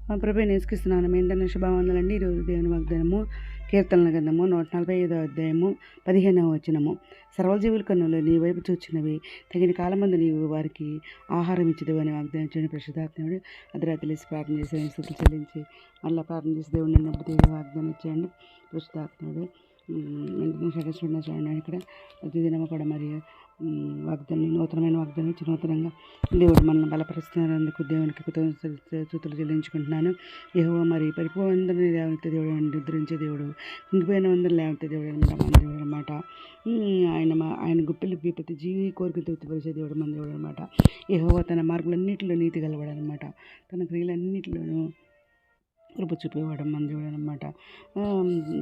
మా ప్రభు నేర్చుకిస్తున్నాను మీ అందరినీ శుభవందనండి. ఈరోజు దేవుని వాగ్దానము కీర్తనల గ్రంథము 145వ అధ్యాయము 15వ వచనము. సర్వజీవుల కన్నులు నీ వైపు చూచినవి, తగిన కాలమందు నీవు వారికి ఆహారం ఇచ్చదు అని వాగ్దానం చేయని పరిశుద్ధాత్ముడు అర్ధరాత్రి లేసి ప్రార్థన చేసి స్థుతులు చెల్లించి మళ్ళీ ప్రార్థన చేసి దేవుడిని నిన్నప్పుడు దేవుని వాగ్దానం ఇచ్చేయండి. పరిశుద్ధాత్ముడు వెంటనే చూడండి ఇక్కడ ప్రతిదినము కూడా మరి వాగ్దానం నూతనమైన వాగ్దానం ఇచ్చి నూతనంగా దేవుడు మనల్ని బలపరుస్తున్నందుకు దేవునికి స్తుతులు చెల్లించుకుంటున్నాను. యెహోవా మరి పరిపూర్ణందరినీ లేవనెత్తే దేవుడు, నిద్రించే దేవుడు, కుంగిపోయిన అందరిని లేవనెత్తే దేవుడు అనమాట మన దేవుడు అనమాట. ఆయన గుప్పెలు ప్రతి జీవి కోరిక తృప్తిపరిచే దేవుడు మన దేవుడు అనమాట. యెహోవా తన మార్పులన్నింటిలో నీతి గలవాడు అనమాట. తన క్రియలన్నింటిలోనూ కృప చూపేవాడు మన దేవుడు అనమాట.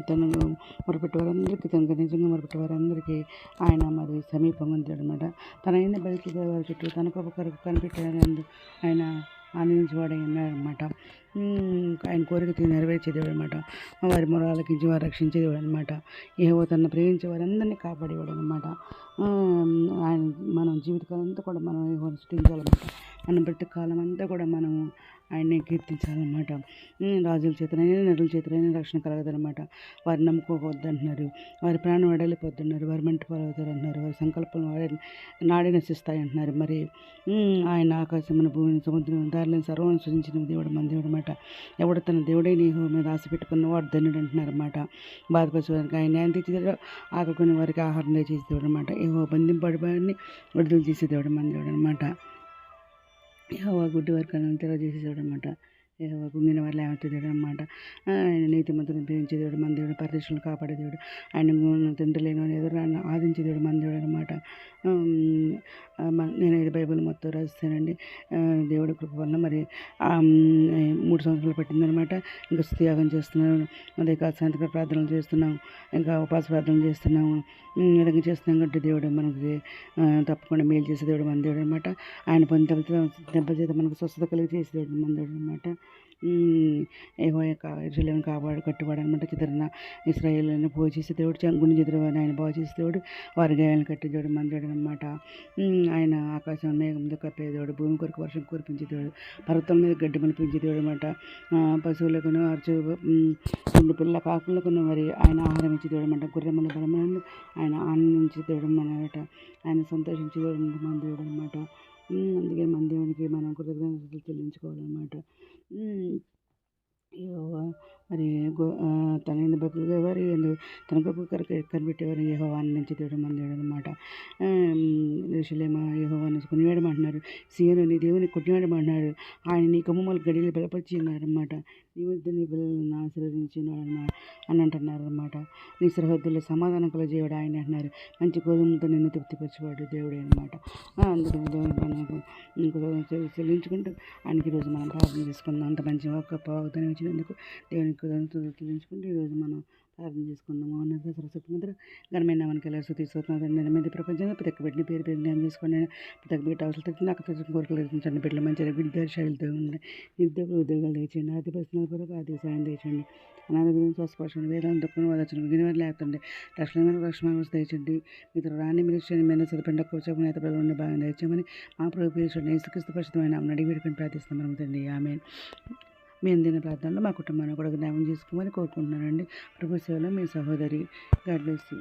తను మొరపెట్టేవారందరికీ, తనకు నిజంగా మొరపెట్టేవారందరికీ ఆయన మరి సమీపంగా ఉంటాడు అనమాట. తన అయిన బయటికి వారి చుట్టూ తన కృప కొరకు కనిపెట్టాలని ఆయన ఆనందించేవాడు ఉన్నాడనమాట. ఆయన కోరిక నెరవేర్చే దేవుడు అనమాట. వారి మొర ఆలకించి వారు రక్షించే దేవుడు అనమాట. యెహోవా తనను ప్రేమించే వారందరినీ కాపాడేవాడు అనమాట. ఆయన మనం జీవితకాలం అంతా కూడా మనం యెహోవాను స్తుతించాలన్నమాట. మనం ప్రతి కాలం అంతా కూడా మనము ఆయన్ని కీర్తించాలన్నమాట. రాజుల చేతనైనా నరుల చేతనైనా రక్షణ కలగదనమాట. వారు నమ్ముకోవద్దంటున్నారు, వారి ప్రాణం వెడలిపోతున్నారు, వారి మంటి పాలవుతారు అంటున్నారు, వారి సంకల్పం నాడే నశిస్తాయి అంటున్నారు. మరి ఆయన ఆకాశమును భూమిని సముద్రం దారిని సర్వం సృజించిన దేవుడు మన దేవుడు అనమాట. ఎవడు తన దేవుడైన యెహోవా మీద ఆశ పెట్టుకున్న వాడు ధన్యుడు అంటున్నారు అనమాట. బాధపరిచేవారికి ఆయన న్యాయం తీర్చి ఆకలికొని వారికి ఆహారం దయచేసే దేవుడు అనమాట. యెహోవా బంధింపడి వారిని విడుదల చేసే దేవుడు మన దేవుడు అనమాట. యెహోవా గుడ్డి వారి కన్నులను తెరవజేసేవాడు అనమాట. యెహోవా కుంగిన వారు లేవనెత్తే దేవుడు అనమాట. ఆయన నీతిమంతులను ప్రేమించే దేవుడు మన దేవుడు, పరదేశులను కాపాడే దేవుడు, ఆయన తండ్రి లేని ఎదురు ఆదించే దేవుడు మన దేవుడు అనమాట. నేను ఇది బైబిల్ మొత్తం రాస్తానండి. దేవుడి కృప వల్ల మరి 3 సంవత్సరాలు పట్టిందనమాట. ఇంకా త్యాగం చేస్తున్నాను, అదే కాదు సాయంత్రం ప్రార్థనలు చేస్తున్నాం, ఇంకా ఉపవాస ప్రార్థనలు చేస్తున్నాము. ఈ విధంగా చేస్తున్నాం కాబట్టి దేవుడు మనకి తప్పకుండా మేలు చేసే దేవుడు మన దేవుడు అనమాట. ఆయన దెబ్బ చేత మనకు స్వస్థత కలిగి చేసే దేవుడు మన దేవుడు అనమాట. యెహోవా యెరూషలేమును కట్టివాడు అనమాట. చిత్రన ఇశ్రాయేలును పోగు చేసే దేవుడు, గుండె చెదరని ఆయన బాగు చేసే దేవుడు, వారి గాయాలను కట్టే దేవుడు మన దేవుడు అనమాట. ఆయన ఆకాశం మేఘంతో కప్పే దేవుడు, భూమి కొరకు వర్షం కురిపించే దేవుడు, పర్వతం మీద గడ్డి మనిపించే దేవుడు అనమాట. పశువులకును రెండు పిల్ల కాకులకును మరి ఆయన ఆహారం ఇచ్చే దేవుడు అనమాట. గుర్రముల బలములను ఆయన ఆనందించే దేవుడు అనమాట. ఆయన సంతోషించే దేవుడు మన దేవుడు అనమాట. అందుకే మన దేవునికి మనం కృతజ్ఞతలు చెల్లించుకోవాలన్నమాట. యెహోవా మరి తన బైబిల్గా వారి తన కృప కొరకు కనిపెట్టేవారు యెహోవా ఆనందించే దేవుడు మన దేవుడు అనమాట. యెరూషలేము యెహోవాను కొనియాడమంటున్నారు, సీయోను నీ దేవుని కొనియాడమంటున్నారు. ఆయన నీ కొమ్ముల గడియలు బలపరిచి ఉన్నారనమాట. నీ వద్ద నీ పిల్లలను ఆశీర్వదించినాడు అని అంటున్నారు అనమాట. నీ సరిహద్దుల్లో సమాధానం కలజేయవాడు ఆయన అంటున్నారు. మంచి గోధుమలతో నిన్ను తృప్తిపరిచేవాడు దేవుడే అనమాట. అందుకని దేవుని మనం చెల్లించుకుంటూ ఆయనకి ఈరోజు మనం ప్రార్థన చేసుకుందాం. అంత మంచి వాగ్దానం ఇచ్చినందుకు దేవునికి చెల్లించుకుంటూ ఈరోజు మనం ప్రార్థన చేసుకుందాము. ఉన్నత సరస్వతి మంత్ర ఘనమైన మనకి ఎలా తీసుకుంటున్నారు మీద ప్రపంచంలో ప్రతి ఒక్క బిడ్డని పేరు జ్ఞానం చేసుకోండి. ప్రతి ఒక్క బిడ్డ అవసరం తెచ్చి నాకు తెచ్చిన కోరికలు తెచ్చించండి. బిడ్డలు మంచిగా విద్యాశాలతో ఉండండి. నిరుద్యోగులు ఉద్యోగాలు తెచ్చండి. ఆర్థిక పరిస్థితుల కొరకు ఆర్థిక సాయం తెచ్చండి. అనాథ గురించి స్వస్థపరచండి. వేదాలను తక్కువ వదచండి. వినివారు లేకండి. రక్షణ రక్షణ తెచ్చండి. మీరు రాని మీరు మీద చదపండి. ఒక్క వచ్చాక నేత ప్రజలు బాగా తెచ్చామని మా ప్రభు పేరు యేసుక్రీస్తు పరిశుద్ధమైన అడిగి వేడుకొని ప్రార్థిస్తాం తండ్రి. ఆమేన్. మీ అందిన ప్రార్థనలో మా కుటుంబాన్ని కూడా జ్ఞాపకం చేసుకోమని కోరుకుంటున్నానండి. ప్రభు సేవలో మీ సహోదరి. God bless you.